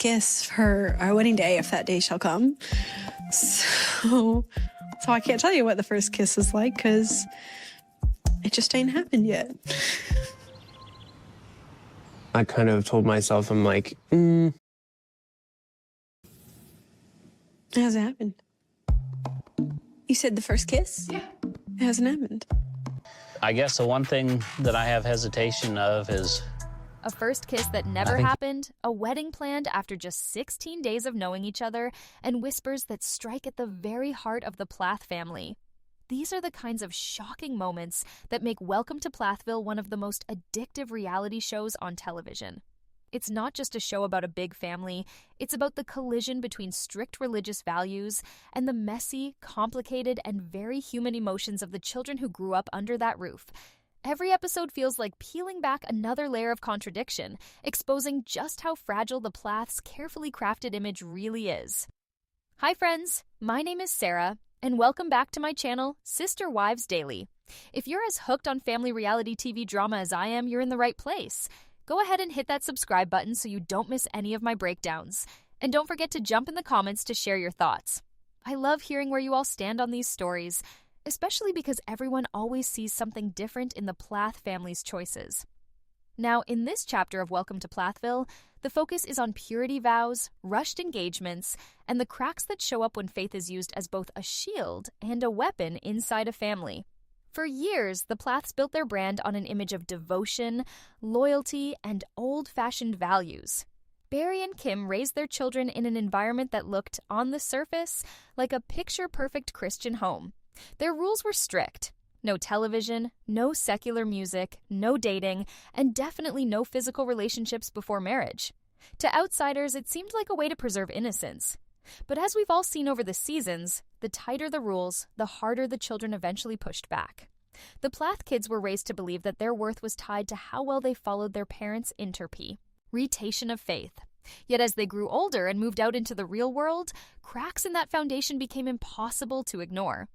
kiss for our wedding day, if that day shall come. So I can't tell you what the first kiss is like because it just ain't happened yet. I kind of told myself, I'm like, It hasn't happened. You said the first kiss? Yeah. It hasn't happened. I guess the one thing that I have hesitation of is a first kiss that never happened, a wedding planned after just 16 days of knowing each other, and whispers that strike at the very heart of the Plath family. These are the kinds of shocking moments that make Welcome to Plathville one of the most addictive reality shows on television. It's not just a show about a big family, it's about the collision between strict religious values and the messy, complicated, and very human emotions of the children who grew up under that roof. Every episode feels like peeling back another layer of contradiction, exposing just how fragile the Plath's carefully crafted image really is. Hi friends, my name is Sarah, and welcome back to my channel, Sister Wives Daily. If you're as hooked on family reality TV drama as I am, you're in the right place. Go ahead and hit that subscribe button so you don't miss any of my breakdowns. And don't forget to jump in the comments to share your thoughts. I love hearing where you all stand on these stories, especially because everyone always sees something different in the Plath family's choices. Now, in this chapter of Welcome to Plathville, the focus is on purity vows, rushed engagements, and the cracks that show up when faith is used as both a shield and a weapon inside a family. For years, the Plaths built their brand on an image of devotion, loyalty, and old-fashioned values. Barry and Kim raised their children in an environment that looked, on the surface, like a picture-perfect Christian home. Their rules were strict. No television, no secular music, no dating, and definitely no physical relationships before marriage. To outsiders, it seemed like a way to preserve innocence. But as we've all seen over the seasons, the tighter the rules, the harder the children eventually pushed back. The Plath kids were raised to believe that their worth was tied to how well they followed their parents' retation of faith. Yet as they grew older and moved out into the real world, cracks in that foundation became impossible to ignore.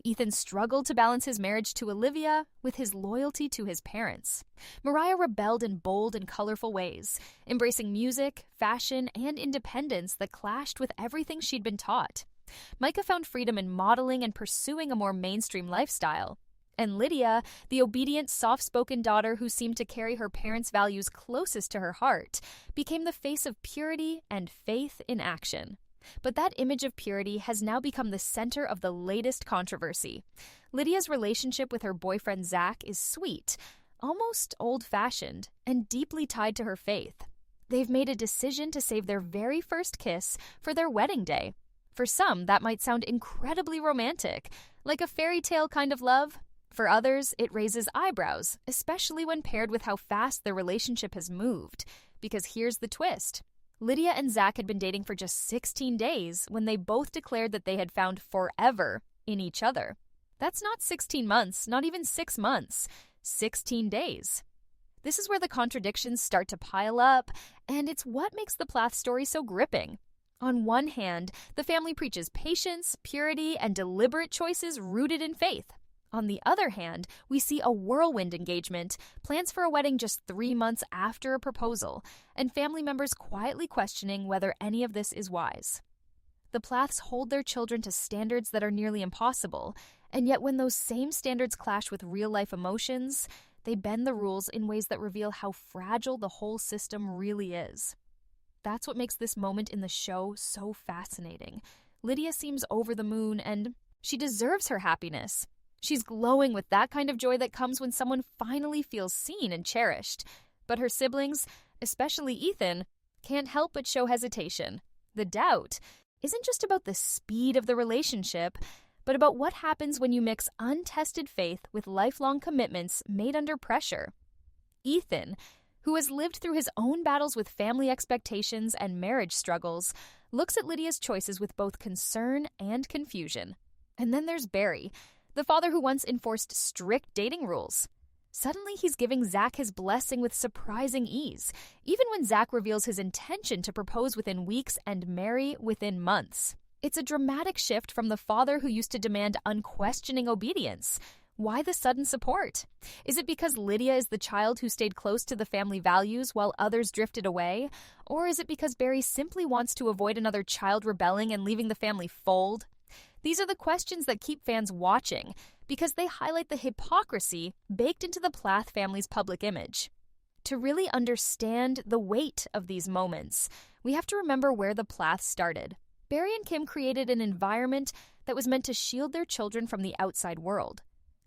Ethan struggled to balance his marriage to Olivia with his loyalty to his parents. Mariah rebelled in bold and colorful ways, embracing music, fashion, and independence that clashed with everything she'd been taught. Micah found freedom in modeling and pursuing a more mainstream lifestyle. And Lydia, the obedient, soft-spoken daughter who seemed to carry her parents' values closest to her heart, became the face of purity and faith in action. But that image of purity has now become the center of the latest controversy. Lydia's relationship with her boyfriend Zach is sweet, almost old-fashioned, and deeply tied to her faith. They've made a decision to save their very first kiss for their wedding day. For some, that might sound incredibly romantic, like a fairy tale kind of love. For others, it raises eyebrows, especially when paired with how fast their relationship has moved. Because here's the twist. Lydia and Zach had been dating for just 16 days when they both declared that they had found forever in each other. That's not 16 months, not even 6 months, 16 days. This is where the contradictions start to pile up, and it's what makes the Plath story so gripping. On one hand, the family preaches patience, purity, and deliberate choices rooted in faith. On the other hand, we see a whirlwind engagement, plans for a wedding just 3 months after a proposal, and family members quietly questioning whether any of this is wise. The Plaths hold their children to standards that are nearly impossible, and yet when those same standards clash with real-life emotions, they bend the rules in ways that reveal how fragile the whole system really is. That's what makes this moment in the show so fascinating. Lydia seems over the moon, and she deserves her happiness. She's glowing with that kind of joy that comes when someone finally feels seen and cherished. But her siblings, especially Ethan, can't help but show hesitation. The doubt isn't just about the speed of the relationship, but about what happens when you mix untested faith with lifelong commitments made under pressure. Ethan, who has lived through his own battles with family expectations and marriage struggles, looks at Lydia's choices with both concern and confusion. And then there's Barry, the father who once enforced strict dating rules. Suddenly, he's giving Zach his blessing with surprising ease, even when Zach reveals his intention to propose within weeks and marry within months. It's a dramatic shift from the father who used to demand unquestioning obedience. Why the sudden support? Is it because Lydia is the child who stayed close to the family values while others drifted away? Or is it because Barry simply wants to avoid another child rebelling and leaving the family fold? These are the questions that keep fans watching because they highlight the hypocrisy baked into the Plath family's public image. To really understand the weight of these moments, we have to remember where the Plaths started. Barry and Kim created an environment that was meant to shield their children from the outside world.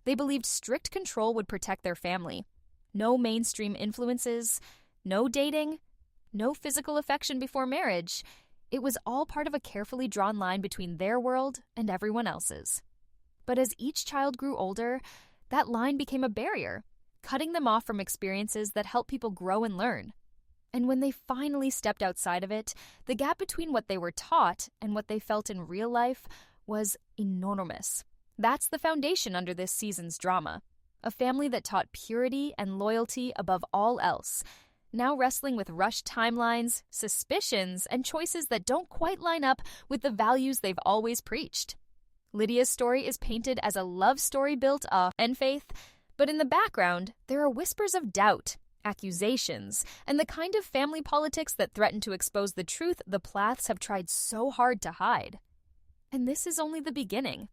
They believed strict control would protect their family. No mainstream influences, no dating, no physical affection before marriage. It was all part of a carefully drawn line between their world and everyone else's. But as each child grew older, that line became a barrier, cutting them off from experiences that help people grow and learn. And when they finally stepped outside of it, the gap between what they were taught and what they felt in real life was enormous. That's the foundation under this season's drama. A family that taught purity and loyalty above all else, now wrestling with rushed timelines, suspicions, and choices that don't quite line up with the values they've always preached. Lydia's story is painted as a love story built on faith, but in the background, there are whispers of doubt, accusations, and the kind of family politics that threaten to expose the truth the Plaths have tried so hard to hide. And this is only the beginning.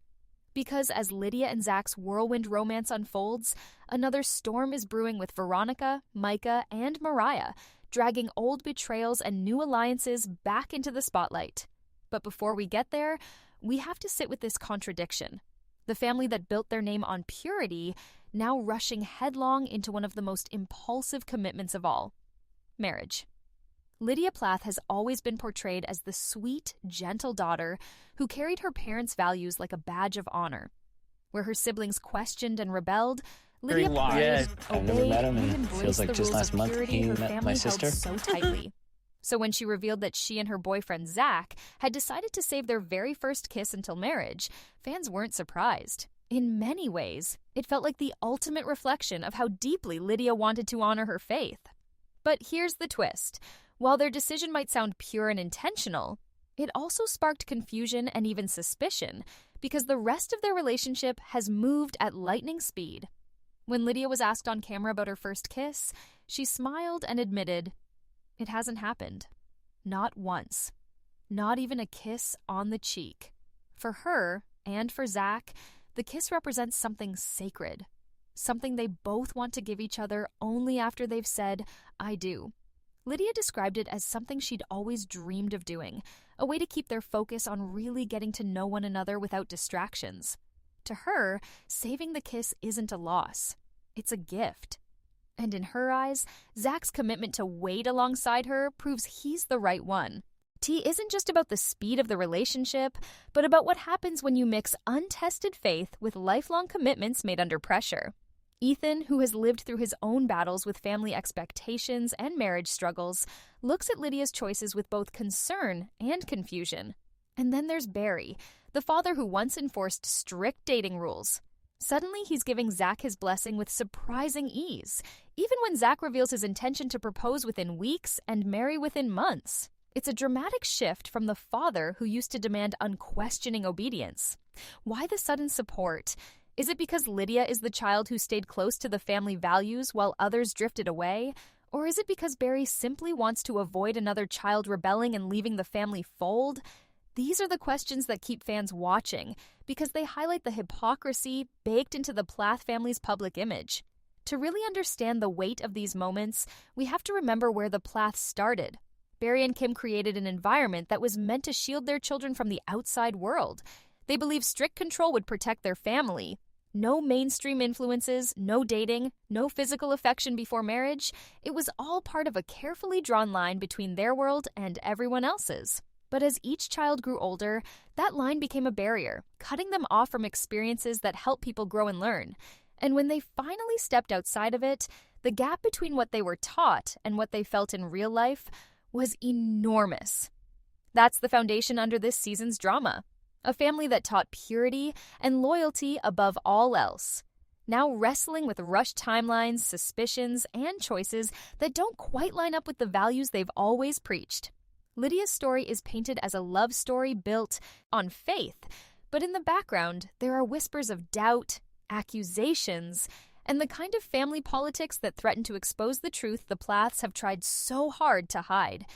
Because as Lydia and Zach's whirlwind romance unfolds, another storm is brewing with Veronica, Micah, and Mariah, dragging old betrayals and new alliances back into the spotlight. But before we get there, we have to sit with this contradiction. The family that built their name on purity, now rushing headlong into one of the most impulsive commitments of all, marriage. Lydia Plath has always been portrayed as the sweet, gentle daughter who carried her parents' values like a badge of honor. Where her siblings questioned and rebelled, Lydia Yeah, I've never met him, and and it feels embraced like the just rules last of month purity he her met family my held sister. so tightly. So when she revealed that she and her boyfriend Zach had decided to save their very first kiss until marriage, fans weren't surprised. In many ways, it felt like the ultimate reflection of how deeply Lydia wanted to honor her faith. But here's the twist. While their decision might sound pure and intentional, it also sparked confusion and even suspicion because the rest of their relationship has moved at lightning speed. When Lydia was asked on camera about her first kiss, she smiled and admitted, "It hasn't happened. Not once. Not even a kiss on the cheek." For her, and for Zach, the kiss represents something sacred, something they both want to give each other only after they've said, "I do." Lydia described it as something she'd always dreamed of doing, a way to keep their focus on really getting to know one another without distractions. To her, saving the kiss isn't a loss. It's a gift. And in her eyes, Zach's commitment to wait alongside her proves he's the right one. Tea isn't just about the speed of the relationship, but about what happens when you mix untested faith with lifelong commitments made under pressure. Ethan, who has lived through his own battles with family expectations and marriage struggles, looks at Lydia's choices with both concern and confusion. And then there's Barry, the father who once enforced strict dating rules. Suddenly, he's giving Zach his blessing with surprising ease, even when Zach reveals his intention to propose within weeks and marry within months. It's a dramatic shift from the father who used to demand unquestioning obedience. Why the sudden support? Is it because Lydia is the child who stayed close to the family values while others drifted away? Or is it because Barry simply wants to avoid another child rebelling and leaving the family fold? These are the questions that keep fans watching because they highlight the hypocrisy baked into the Plath family's public image. To really understand the weight of these moments, we have to remember where the Plaths started. Barry and Kim created an environment that was meant to shield their children from the outside world. They believed strict control would protect their family. No mainstream influences, no dating, no physical affection before marriage. It was all part of a carefully drawn line between their world and everyone else's. But as each child grew older, that line became a barrier, cutting them off from experiences that help people grow and learn. And when they finally stepped outside of it, the gap between what they were taught and what they felt in real life was enormous. That's the foundation under this season's drama. A family that taught purity and loyalty above all else, now wrestling with rushed timelines, suspicions, and choices that don't quite line up with the values they've always preached. Lydia's story is painted as a love story built on faith, but in the background, there are whispers of doubt, accusations, and the kind of family politics that threaten to expose the truth the Plaths have tried so hard to hide.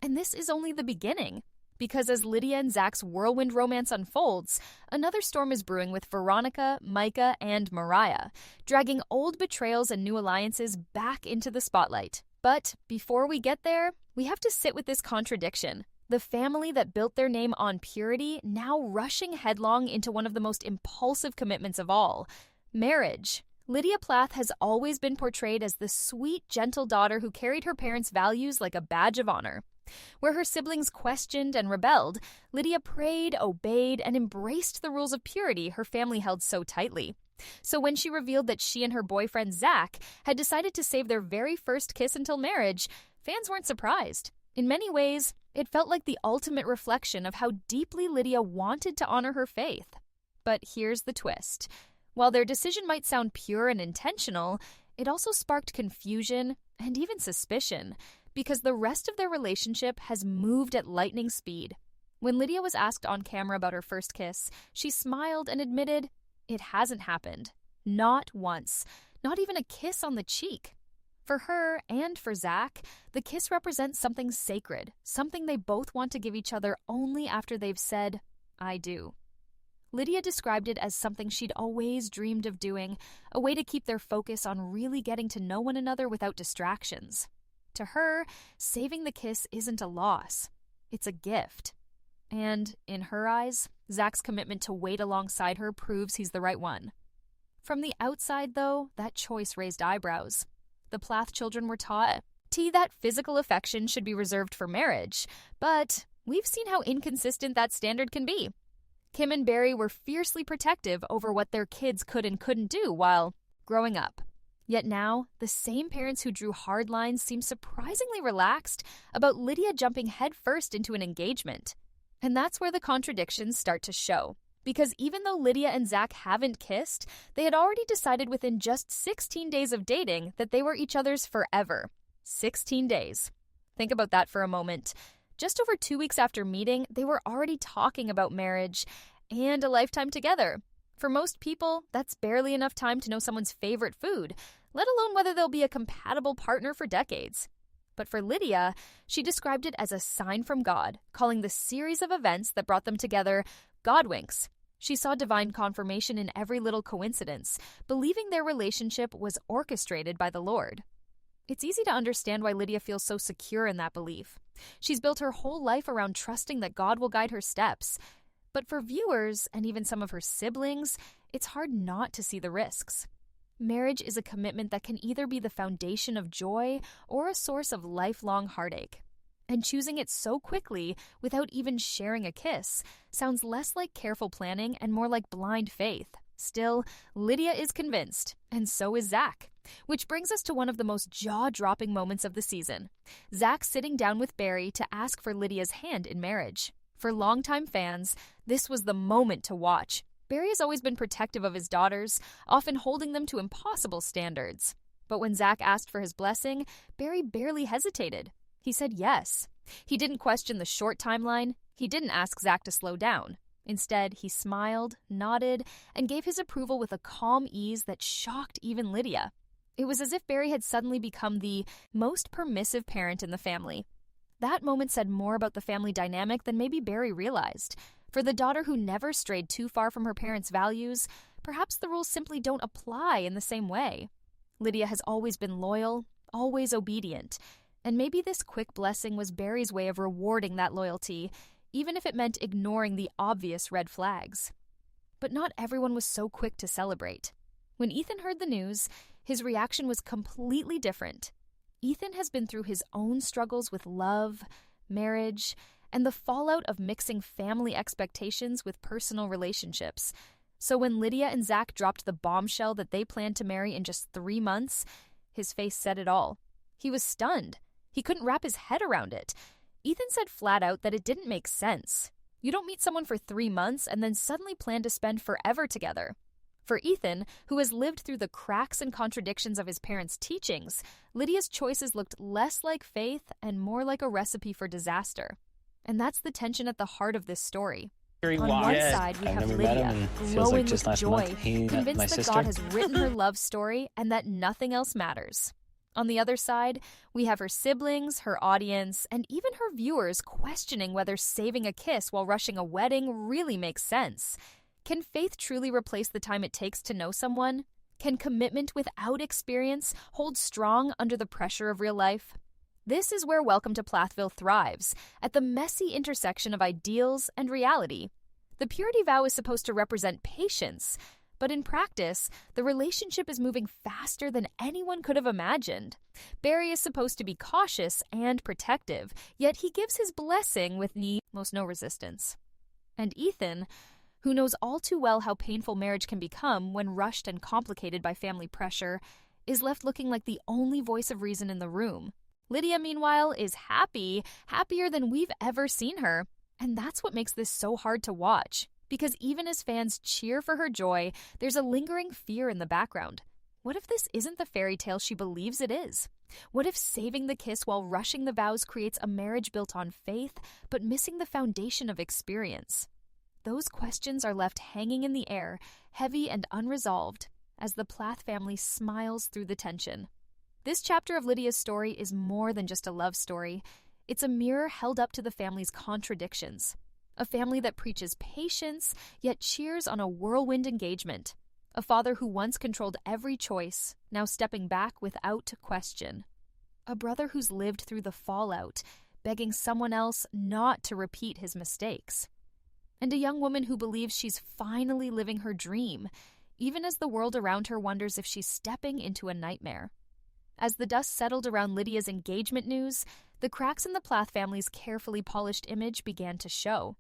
And this is only the beginning, because as Lydia and Zach's whirlwind romance unfolds, another storm is brewing with Veronica, Micah, and Mariah, dragging old betrayals and new alliances back into the spotlight. But before we get there, we have to sit with this contradiction. The family that built their name on purity now rushing headlong into one of the most impulsive commitments of all, marriage. Lydia Plath has always been portrayed as the sweet, gentle daughter who carried her parents' values like a badge of honor. Where her siblings questioned and rebelled, Lydia prayed, obeyed, and embraced the rules of purity her family held so tightly. So when she revealed that she and her boyfriend Zach had decided to save their very first kiss until marriage, fans weren't surprised. In many ways, it felt like the ultimate reflection of how deeply Lydia wanted to honor her faith. But here's the twist. While their decision might sound pure and intentional, it also sparked confusion and even suspicion, because the rest of their relationship has moved at lightning speed. When Lydia was asked on camera about her first kiss, she smiled and admitted, "It hasn't happened. Not once. Not even a kiss on the cheek." For her and for Zach, the kiss represents something sacred, something they both want to give each other only after they've said, "I do." Lydia described it as something she'd always dreamed of doing, a way to keep their focus on really getting to know one another without distractions. To her, saving the kiss isn't a loss. It's a gift. And, in her eyes, Zach's commitment to wait alongside her proves he's the right one. From the outside, though, that choice raised eyebrows. The Plath children were taught that physical affection should be reserved for marriage, but we've seen how inconsistent that standard can be. Kim and Barry were fiercely protective over what their kids could and couldn't do while growing up. Yet now, the same parents who drew hard lines seem surprisingly relaxed about Lydia jumping headfirst into an engagement. And that's where the contradictions start to show. Because even though Lydia and Zach haven't kissed, they had already decided within just 16 days of dating that they were each other's forever. 16 days. Think about that for a moment. Just over 2 weeks after meeting, they were already talking about marriage and a lifetime together. For most people, that's barely enough time to know someone's favorite food, let alone whether they'll be a compatible partner for decades. But for Lydia, she described it as a sign from God, calling the series of events that brought them together God winks. She saw divine confirmation in every little coincidence, believing their relationship was orchestrated by the Lord. It's easy to understand why Lydia feels so secure in that belief. She's built her whole life around trusting that God will guide her steps. But for viewers, and even some of her siblings, it's hard not to see the risks. Marriage is a commitment that can either be the foundation of joy or a source of lifelong heartache. And choosing it so quickly, without even sharing a kiss, sounds less like careful planning and more like blind faith. Still, Lydia is convinced, and so is Zach. Which brings us to one of the most jaw-dropping moments of the season. Zach sitting down with Barry to ask for Lydia's hand in marriage. For longtime fans, this was the moment to watch. Barry has always been protective of his daughters, often holding them to impossible standards. But when Zach asked for his blessing, Barry barely hesitated. He said yes. He didn't question the short timeline. He didn't ask Zach to slow down. Instead, he smiled, nodded, and gave his approval with a calm ease that shocked even Lydia. It was as if Barry had suddenly become the most permissive parent in the family. That moment said more about the family dynamic than maybe Barry realized. For the daughter who never strayed too far from her parents' values, perhaps the rules simply don't apply in the same way. Lydia has always been loyal, always obedient, and maybe this quick blessing was Barry's way of rewarding that loyalty, even if it meant ignoring the obvious red flags. But not everyone was so quick to celebrate. When Ethan heard the news, his reaction was completely different. Ethan has been through his own struggles with love, marriage, and the fallout of mixing family expectations with personal relationships. So when Lydia and Zach dropped the bombshell that they planned to marry in just 3 months, his face said it all. He was stunned. He couldn't wrap his head around it. Ethan said flat out that it didn't make sense. You don't meet someone for 3 months and then suddenly plan to spend forever together. For Ethan, who has lived through the cracks and contradictions of his parents' teachings, Lydia's choices looked less like faith and more like a recipe for disaster. And that's the tension at the heart of this story. On one side, we I've have never met Lydia, him, and feels glowing like just with last joy, month he met my convinced that sister. God has written her love story and that nothing else matters. On the other side, we have her siblings, her audience, and even her viewers questioning whether saving a kiss while rushing a wedding really makes sense. Can faith truly replace the time it takes to know someone? Can commitment without experience hold strong under the pressure of real life? This is where Welcome to Plathville thrives, at the messy intersection of ideals and reality. The purity vow is supposed to represent patience, but in practice, the relationship is moving faster than anyone could have imagined. Barry is supposed to be cautious and protective, yet he gives his blessing with most no resistance. And Ethan, who knows all too well how painful marriage can become when rushed and complicated by family pressure, is left looking like the only voice of reason in the room. Lydia, meanwhile, is happier than we've ever seen her. And that's what makes this so hard to watch. Because even as fans cheer for her joy, there's a lingering fear in the background. What if this isn't the fairy tale she believes it is? What if saving the kiss while rushing the vows creates a marriage built on faith, but missing the foundation of experience? Those questions are left hanging in the air, heavy and unresolved, as the Plath family smiles through the tension. This chapter of Lydia's story is more than just a love story. It's a mirror held up to the family's contradictions. A family that preaches patience, yet cheers on a whirlwind engagement. A father who once controlled every choice, now stepping back without question. A brother who's lived through the fallout, begging someone else not to repeat his mistakes. And a young woman who believes she's finally living her dream, even as the world around her wonders if she's stepping into a nightmare. As the dust settled around Lydia's engagement news, the cracks in the Plath family's carefully polished image began to show.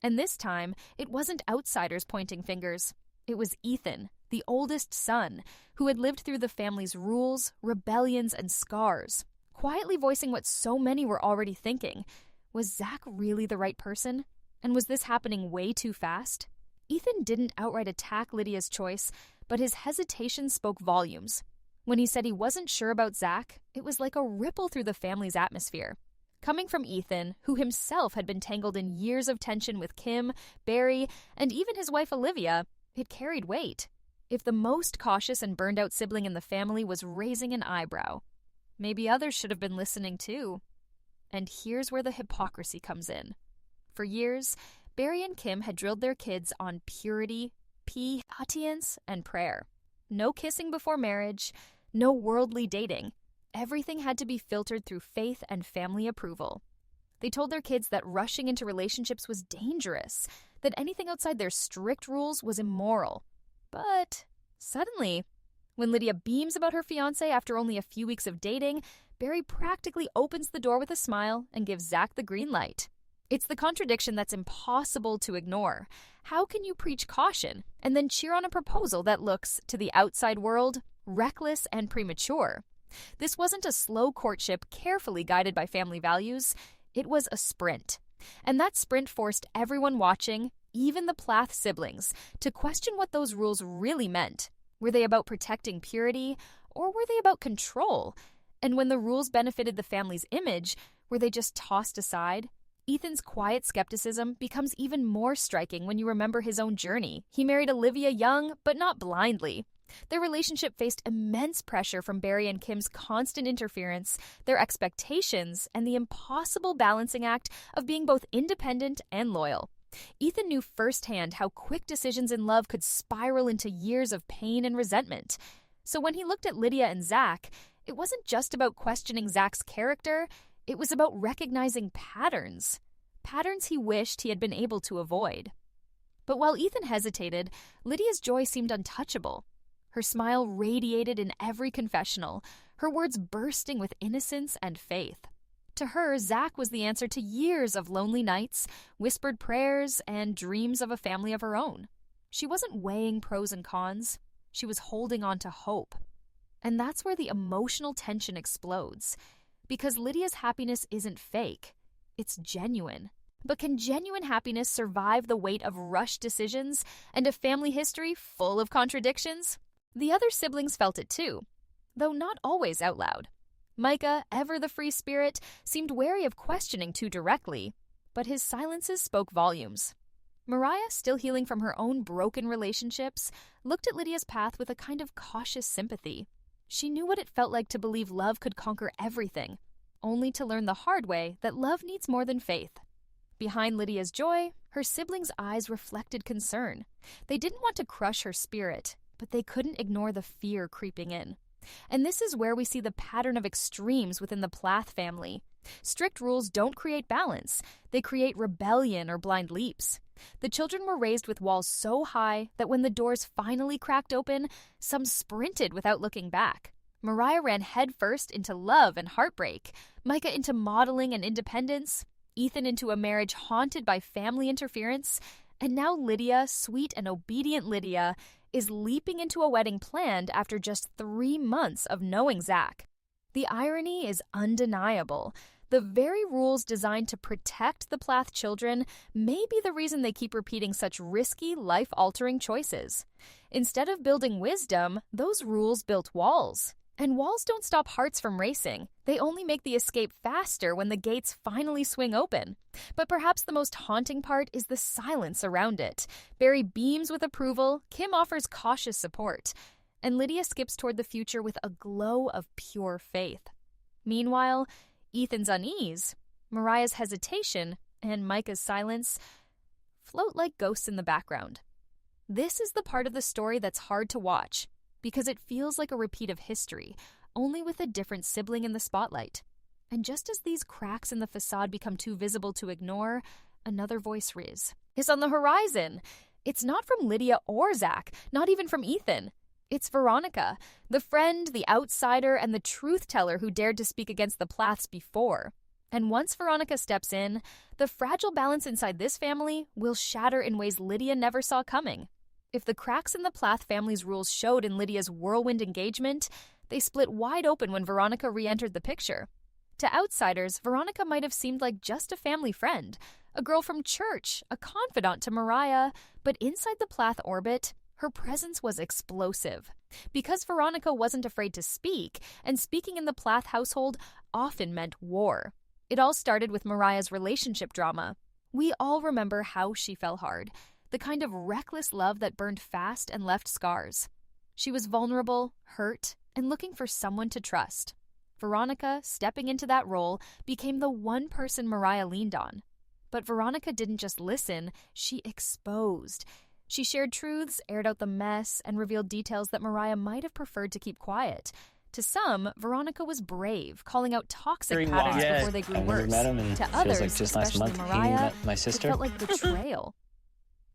And this time, it wasn't outsiders pointing fingers. It was Ethan, the oldest son, who had lived through the family's rules, rebellions, and scars, quietly voicing what so many were already thinking. Was Zach really the right person? And was this happening way too fast? Ethan didn't outright attack Lydia's choice, but his hesitation spoke volumes. When he said he wasn't sure about Zach, it was like a ripple through the family's atmosphere. Coming from Ethan, who himself had been tangled in years of tension with Kim, Barry, and even his wife Olivia, it carried weight. If the most cautious and burned-out sibling in the family was raising an eyebrow, maybe others should have been listening too. And here's where the hypocrisy comes in. For years, Barry and Kim had drilled their kids on purity, obedience, and prayer. No kissing before marriage, no worldly dating. Everything had to be filtered through faith and family approval. They told their kids that rushing into relationships was dangerous, that anything outside their strict rules was immoral. But suddenly, when Lydia beams about her fiancé after only a few weeks of dating, Barry practically opens the door with a smile and gives Zach the green light. It's the contradiction that's impossible to ignore. How can you preach caution and then cheer on a proposal that looks, to the outside world, reckless and premature? This wasn't a slow courtship carefully guided by family values. It was a sprint. And that sprint forced everyone watching, even the Plath siblings, to question what those rules really meant. Were they about protecting purity, or were they about control? And when the rules benefited the family's image, were they just tossed aside? Ethan's quiet skepticism becomes even more striking when you remember his own journey. He married Olivia young, but not blindly. Their relationship faced immense pressure from Barry and Kim's constant interference, their expectations, and the impossible balancing act of being both independent and loyal. Ethan knew firsthand how quick decisions in love could spiral into years of pain and resentment. So when he looked at Lydia and Zach, it wasn't just about questioning Zach's character, it was about recognizing patterns he wished he had been able to avoid. But while Ethan hesitated, Lydia's joy seemed untouchable. Her smile radiated in every confessional, her words bursting with innocence and faith. To her, Zach was the answer to years of lonely nights, whispered prayers, and dreams of a family of her own. She wasn't weighing pros and cons. She was holding on to hope. And that's where the emotional tension explodes. Because Lydia's happiness isn't fake. It's genuine. But can genuine happiness survive the weight of rushed decisions and a family history full of contradictions? The other siblings felt it too, though not always out loud. Micah, ever the free spirit, seemed wary of questioning too directly, but his silences spoke volumes. Mariah, still healing from her own broken relationships, looked at Lydia's path with a kind of cautious sympathy. She knew what it felt like to believe love could conquer everything, only to learn the hard way that love needs more than faith. Behind Lydia's joy, her siblings' eyes reflected concern. They didn't want to crush her spirit, but they couldn't ignore the fear creeping in. And this is where we see the pattern of extremes within the Plath family. Strict rules don't create balance. They create rebellion or blind leaps. The children were raised with walls so high that when the doors finally cracked open, some sprinted without looking back. Mariah ran headfirst into love and heartbreak, Micah into modeling and independence, Ethan into a marriage haunted by family interference, and now Lydia, sweet and obedient Lydia, is leaping into a wedding planned after just 3 months of knowing Zach. The irony is undeniable. The very rules designed to protect the Plath children may be the reason they keep repeating such risky, life-altering choices. Instead of building wisdom, those rules built walls. And walls don't stop hearts from racing. They only make the escape faster when the gates finally swing open. But perhaps the most haunting part is the silence around it. Barry beams with approval, Kim offers cautious support, and Lydia skips toward the future with a glow of pure faith. Meanwhile, Ethan's unease, Mariah's hesitation, and Micah's silence float like ghosts in the background. This is the part of the story that's hard to watch, because it feels like a repeat of history, only with a different sibling in the spotlight. And just as these cracks in the facade become too visible to ignore, another voice is on the horizon. It's not from Lydia or Zach, not even from Ethan. It's Veronica, the friend, the outsider, and the truth teller who dared to speak against the Plaths before. And once Veronica steps in, the fragile balance inside this family will shatter in ways Lydia never saw coming. If the cracks in the Plath family's rules showed in Lydia's whirlwind engagement, they split wide open when Veronica re-entered the picture. To outsiders, Veronica might have seemed like just a family friend, a girl from church, a confidant to Mariah, but inside the Plath orbit, her presence was explosive. Because Veronica wasn't afraid to speak, and speaking in the Plath household often meant war. It all started with Mariah's relationship drama. We all remember how she fell hard, the kind of reckless love that burned fast and left scars. She was vulnerable, hurt, and looking for someone to trust. Veronica, stepping into that role, became the one person Mariah leaned on. But Veronica didn't just listen, she exposed. She shared truths, aired out the mess, and revealed details that Mariah might have preferred to keep quiet. To some, Veronica was brave, calling out toxic patterns before they grew worse. To others, like just last especially month, Mariah, my sister. it felt like betrayal.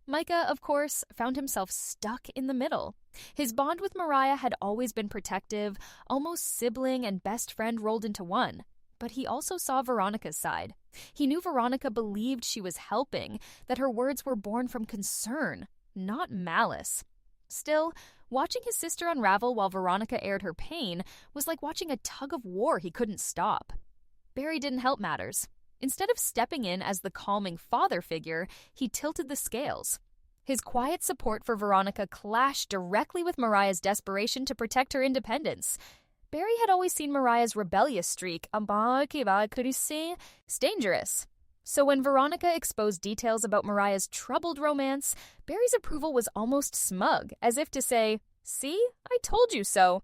Micah, of course, found himself stuck in the middle. His bond with Mariah had always been protective, almost sibling and best friend rolled into one. But he also saw Veronica's side. He knew Veronica believed she was helping, that her words were born from concern, not malice. Still, watching his sister unravel while Veronica aired her pain was like watching a tug of war he couldn't stop. Barry didn't help matters. Instead of stepping in as the calming father figure, he tilted the scales. His quiet support for Veronica clashed directly with Mariah's desperation to protect her independence. Barry had always seen Mariah's rebellious streak, dangerous. So when Veronica exposed details about Mariah's troubled romance, Barry's approval was almost smug, as if to say, "See, I told you so."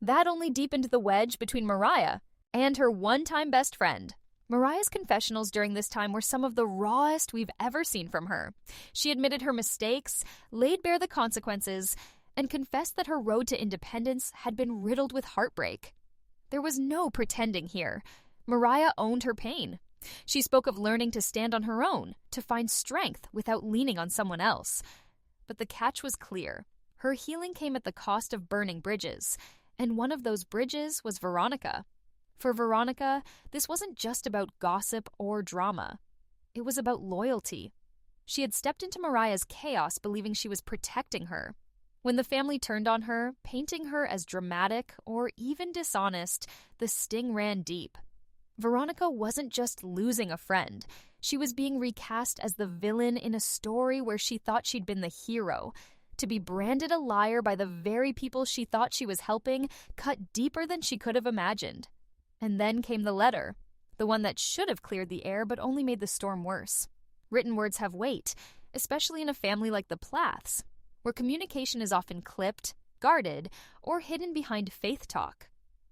That only deepened the wedge between Mariah and her one-time best friend. Mariah's confessionals during this time were some of the rawest we've ever seen from her. She admitted her mistakes, laid bare the consequences, and confessed that her road to independence had been riddled with heartbreak. There was no pretending here. Mariah owned her pain. She spoke of learning to stand on her own, to find strength without leaning on someone else. But the catch was clear. Her healing came at the cost of burning bridges, and one of those bridges was Veronica. For Veronica, this wasn't just about gossip or drama. It was about loyalty. She had stepped into Mariah's chaos believing she was protecting her. When the family turned on her, painting her as dramatic or even dishonest, the sting ran deep. Veronica wasn't just losing a friend. She was being recast as the villain in a story where she thought she'd been the hero. To be branded a liar by the very people she thought she was helping cut deeper than she could have imagined. And then came the letter, the one that should have cleared the air but only made the storm worse. Written words have weight, especially in a family like the Plaths, where communication is often clipped, guarded, or hidden behind faith talk.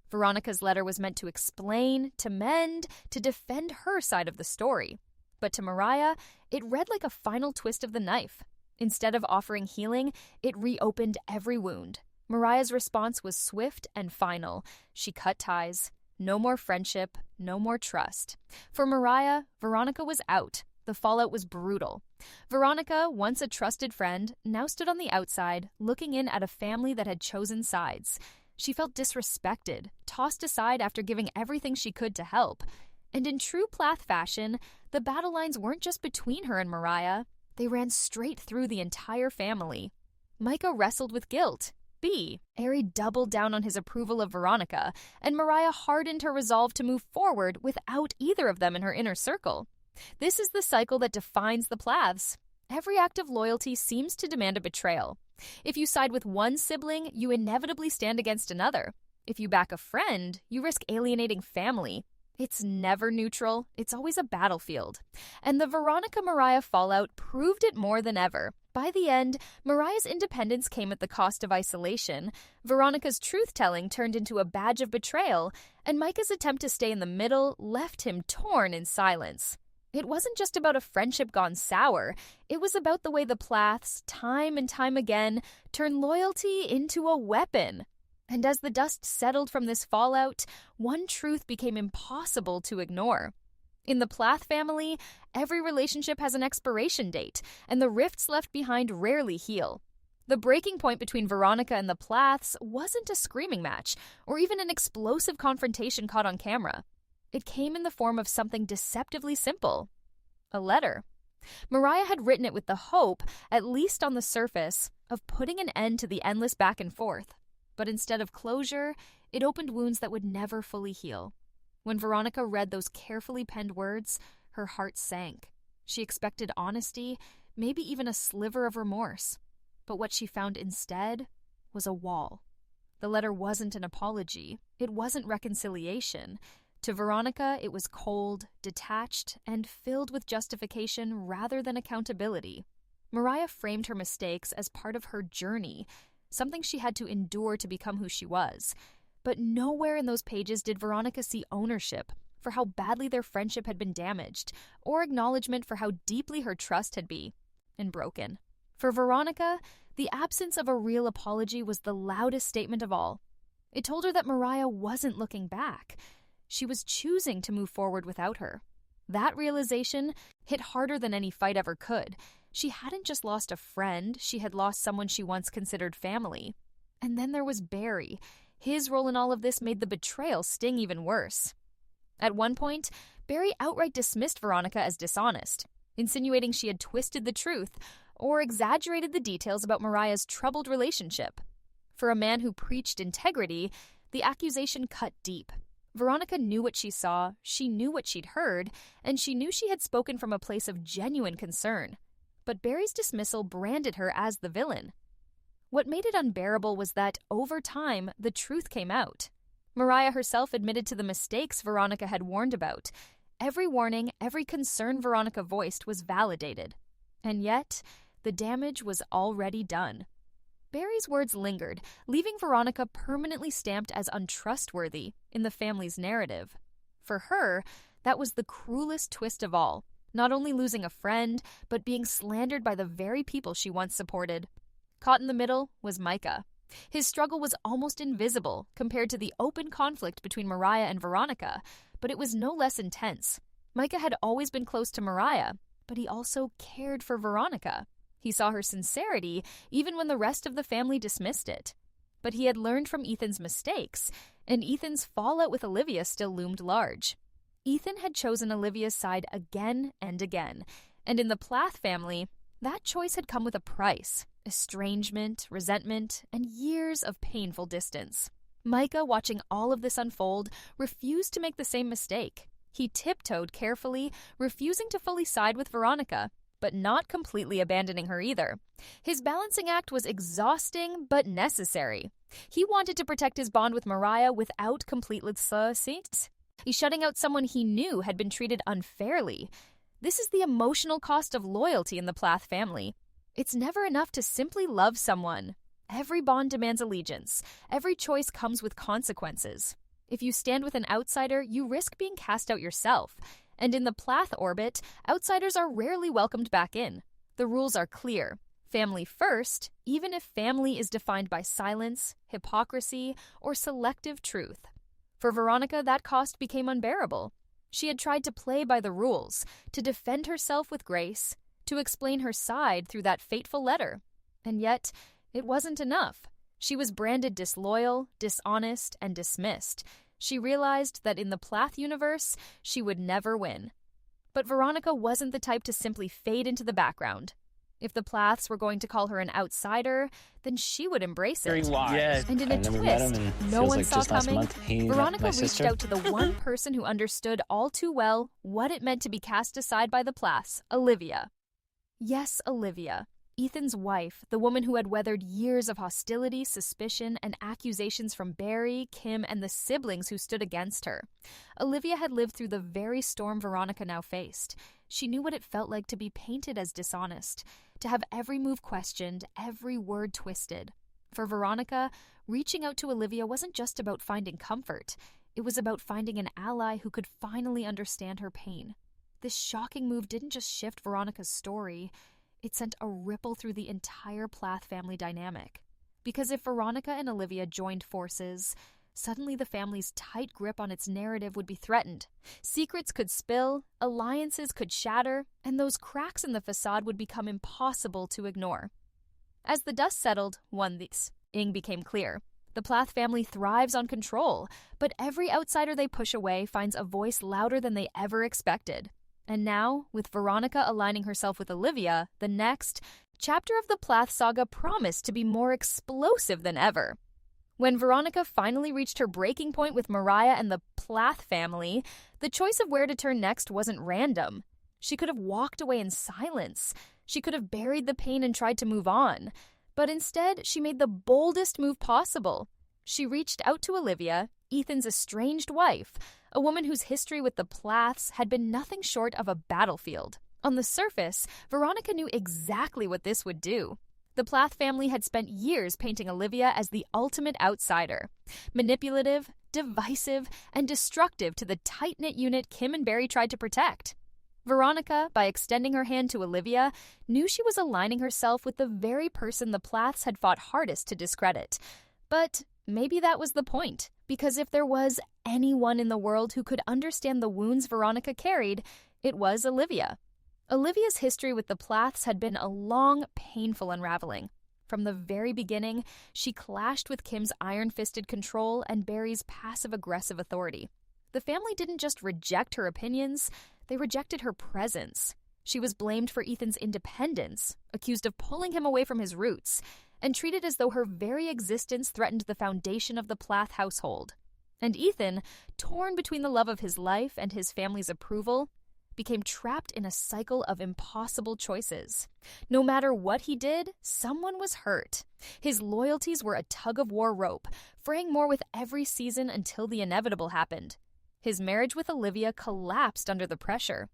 Veronica's letter was meant to explain, to mend, to defend her side of the story. But to Mariah, it read like a final twist of the knife. Instead of offering healing, it reopened every wound. Mariah's response was swift and final. She cut ties. No more friendship, no more trust. For Mariah, Veronica was out. The fallout was brutal. Veronica, once a trusted friend, now stood on the outside, looking in at a family that had chosen sides. She felt disrespected, tossed aside after giving everything she could to help. And in true Plath fashion, the battle lines weren't just between her and Mariah. They ran straight through the entire family. Micah wrestled with guilt. Ari doubled down on his approval of Veronica, and Mariah hardened her resolve to move forward without either of them in her inner circle. This is the cycle that defines the Plaths. Every act of loyalty seems to demand a betrayal. If you side with one sibling, you inevitably stand against another. If you back a friend, you risk alienating family. It's never neutral. It's always a battlefield. And the Veronica-Mariah fallout proved it more than ever. By the end, Mariah's independence came at the cost of isolation, Veronica's truth-telling turned into a badge of betrayal, and Micah's attempt to stay in the middle left him torn in silence. It wasn't just about a friendship gone sour. It was about the way the Plaths, time and time again, turned loyalty into a weapon. And as the dust settled from this fallout, one truth became impossible to ignore. In the Plath family, every relationship has an expiration date, and the rifts left behind rarely heal. The breaking point between Veronica and the Plaths wasn't a screaming match, or even an explosive confrontation caught on camera. It came in the form of something deceptively simple: a letter. Mariah had written it with the hope, at least on the surface, of putting an end to the endless back and forth. But instead of closure, it opened wounds that would never fully heal. When Veronica read those carefully penned words, her heart sank. She expected honesty, maybe even a sliver of remorse. But what she found instead was a wall. The letter wasn't an apology. It wasn't reconciliation. To Veronica, it was cold, detached, and filled with justification rather than accountability. Mariah framed her mistakes as part of her journey, something she had to endure to become who she was. But nowhere in those pages did Veronica see ownership for how badly their friendship had been damaged, or acknowledgement for how deeply her trust had been broken. For Veronica, the absence of a real apology was the loudest statement of all. It told her that Mariah wasn't looking back. She was choosing to move forward without her. That realization hit harder than any fight ever could. She hadn't just lost a friend, she had lost someone she once considered family. And then there was Barry. His role in all of this made the betrayal sting even worse. At one point, Barry outright dismissed Veronica as dishonest, insinuating she had twisted the truth or exaggerated the details about Mariah's troubled relationship. For a man who preached integrity, the accusation cut deep. Veronica knew what she saw, she knew what she'd heard, and she knew she had spoken from a place of genuine concern. But Barry's dismissal branded her as the villain. What made it unbearable was that, over time, the truth came out. Mariah herself admitted to the mistakes Veronica had warned about. Every warning, every concern Veronica voiced was validated. And yet, the damage was already done. Barry's words lingered, leaving Veronica permanently stamped as untrustworthy in the family's narrative. For her, that was the cruelest twist of all, not only losing a friend, but being slandered by the very people she once supported. Caught in the middle was Micah. His struggle was almost invisible compared to the open conflict between Mariah and Veronica, but it was no less intense. Micah had always been close to Mariah, but he also cared for Veronica. He saw her sincerity even when the rest of the family dismissed it. But he had learned from Ethan's mistakes, and Ethan's fallout with Olivia still loomed large. Ethan had chosen Olivia's side again and again, and in the Plath family, that choice had come with a price: estrangement, resentment, and years of painful distance. Micah, watching all of this unfold, refused to make the same mistake. He tiptoed carefully, refusing to fully side with Veronica, but not completely abandoning her either. His balancing act was exhausting but necessary. He wanted to protect his bond with Mariah without completely shutting out someone he knew had been treated unfairly. This is the emotional cost of loyalty in the Plath family. It's never enough to simply love someone. Every bond demands allegiance. Every choice comes with consequences. If you stand with an outsider, you risk being cast out yourself. And in the Plath orbit, outsiders are rarely welcomed back in. The rules are clear. Family first, even if family is defined by silence, hypocrisy, or selective truth. For Veronica, that cost became unbearable. She had tried to play by the rules, to defend herself with grace, to explain her side through that fateful letter. And yet, it wasn't enough. She was branded disloyal, dishonest, and dismissed. She realized that in the Plath universe, she would never win. But Veronica wasn't the type to simply fade into the background. If the Plaths were going to call her an outsider, then she would embrace it. Very wise. Yes. And in a I've never met twist him, and no feels one like saw just last coming, month he met Veronica my reached sister. out to the one person who understood all too well what it meant to be cast aside by the Plaths, Olivia. Yes, Olivia. Ethan's wife, the woman who had weathered years of hostility, suspicion, and accusations from Barry, Kim, and the siblings who stood against her. Olivia had lived through the very storm Veronica now faced. She knew what it felt like to be painted as dishonest, to have every move questioned, every word twisted. For Veronica, reaching out to Olivia wasn't just about finding comfort. It was about finding an ally who could finally understand her pain. This shocking move didn't just shift Veronica's story, it sent a ripple through the entire Plath family dynamic. Because if Veronica and Olivia joined forces, suddenly the family's tight grip on its narrative would be threatened. Secrets could spill, alliances could shatter, and those cracks in the facade would become impossible to ignore. As the dust settled, one thing became clear. The Plath family thrives on control, but every outsider they push away finds a voice louder than they ever expected. And now, with Veronica aligning herself with Olivia, the next chapter of the Plath saga promised to be more explosive than ever. When Veronica finally reached her breaking point with Mariah and the Plath family, the choice of where to turn next wasn't random. She could have walked away in silence. She could have buried the pain and tried to move on. But instead, she made the boldest move possible. She reached out to Olivia, Ethan's estranged wife, a woman whose history with the Plaths had been nothing short of a battlefield. On the surface, Veronica knew exactly what this would do. The Plath family had spent years painting Olivia as the ultimate outsider. Manipulative, divisive, and destructive to the tight-knit unit Kim and Barry tried to protect. Veronica, by extending her hand to Olivia, knew she was aligning herself with the very person the Plaths had fought hardest to discredit. But maybe that was the point, because if there was anyone in the world who could understand the wounds Veronica carried, it was Olivia. Olivia's history with the Plaths had been a long, painful unraveling. From the very beginning, she clashed with Kim's iron-fisted control and Barry's passive-aggressive authority. The family didn't just reject her opinions, they rejected her presence. She was blamed for Ethan's independence, accused of pulling him away from his roots, and treated as though her very existence threatened the foundation of the Plath household. And Ethan, torn between the love of his life and his family's approval, became trapped in a cycle of impossible choices. No matter what he did, someone was hurt. His loyalties were a tug-of-war rope, fraying more with every season until the inevitable happened. His marriage with Olivia collapsed under the pressure.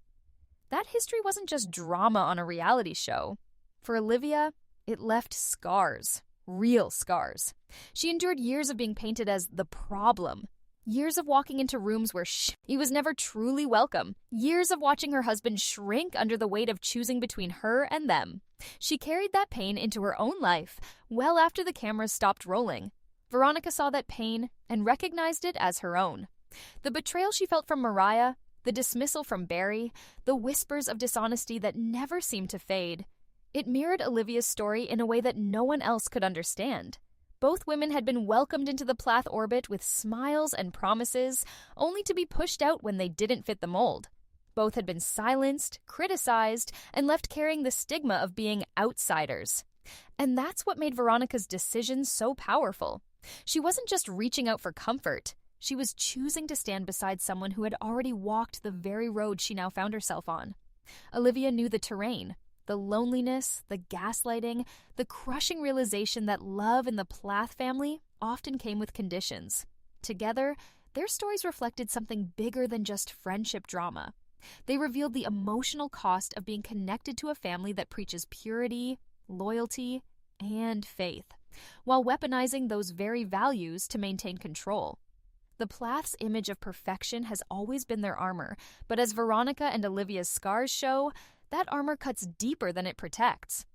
That history wasn't just drama on a reality show. For Olivia, it left scars, real scars. She endured years of being painted as the problem, years of walking into rooms where he was never truly welcome, years of watching her husband shrink under the weight of choosing between her and them. She carried that pain into her own life well after the cameras stopped rolling. Veronica saw that pain and recognized it as her own. The betrayal she felt from Mariah, the dismissal from Barry, the whispers of dishonesty that never seemed to fade. It mirrored Olivia's story in a way that no one else could understand. Both women had been welcomed into the Plath orbit with smiles and promises, only to be pushed out when they didn't fit the mold. Both had been silenced, criticized, and left carrying the stigma of being outsiders. And that's what made Veronica's decision so powerful. She wasn't just reaching out for comfort. She was choosing to stand beside someone who had already walked the very road she now found herself on. Olivia knew the terrain, the loneliness, the gaslighting, the crushing realization that love in the Plath family often came with conditions. Together, their stories reflected something bigger than just friendship drama. They revealed the emotional cost of being connected to a family that preaches purity, loyalty, and faith, while weaponizing those very values to maintain control. The Plath's image of perfection has always been their armor, but as Veronica and Olivia's scars show, that armor cuts deeper than it protects.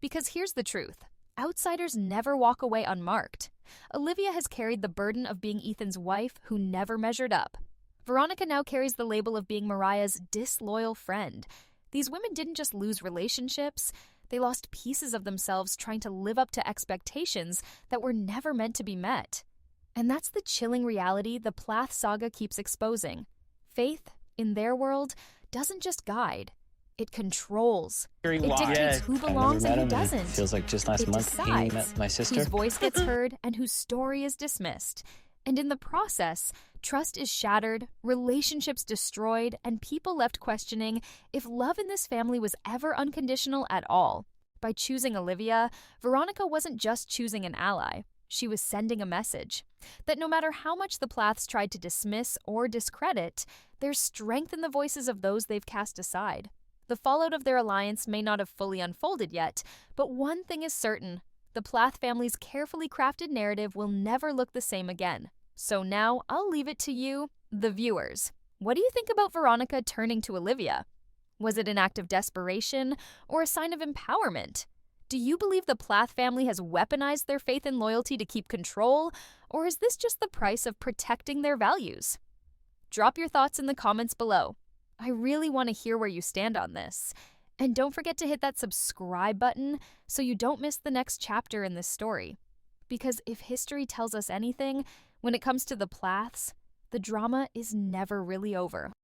Because here's the truth. Outsiders never walk away unmarked. Olivia has carried the burden of being Ethan's wife who never measured up. Veronica now carries the label of being Mariah's disloyal friend. These women didn't just lose relationships, they lost pieces of themselves trying to live up to expectations that were never meant to be met. And that's the chilling reality the Plath saga keeps exposing. Faith, in their world, doesn't just guide. It controls. It dictates who belongs and who doesn't. It feels like just last month he met my sister. Whose voice gets heard and whose story is dismissed. And in the process, trust is shattered, relationships destroyed, and people left questioning if love in this family was ever unconditional at all. By choosing Olivia, Veronica wasn't just choosing an ally. She was sending a message that no matter how much the Plaths tried to dismiss or discredit, there's strength in the voices of those they've cast aside. The fallout of their alliance may not have fully unfolded yet, but one thing is certain. The Plath family's carefully crafted narrative will never look the same again. So now I'll leave it to you, the viewers. What do you think about Veronica turning to Olivia? Was it an act of desperation or a sign of empowerment? Do you believe the Plath family has weaponized their faith and loyalty to keep control, or is this just the price of protecting their values? Drop your thoughts in the comments below. I really want to hear where you stand on this. And don't forget to hit that subscribe button so you don't miss the next chapter in this story. Because if history tells us anything, when it comes to the Plaths, the drama is never really over.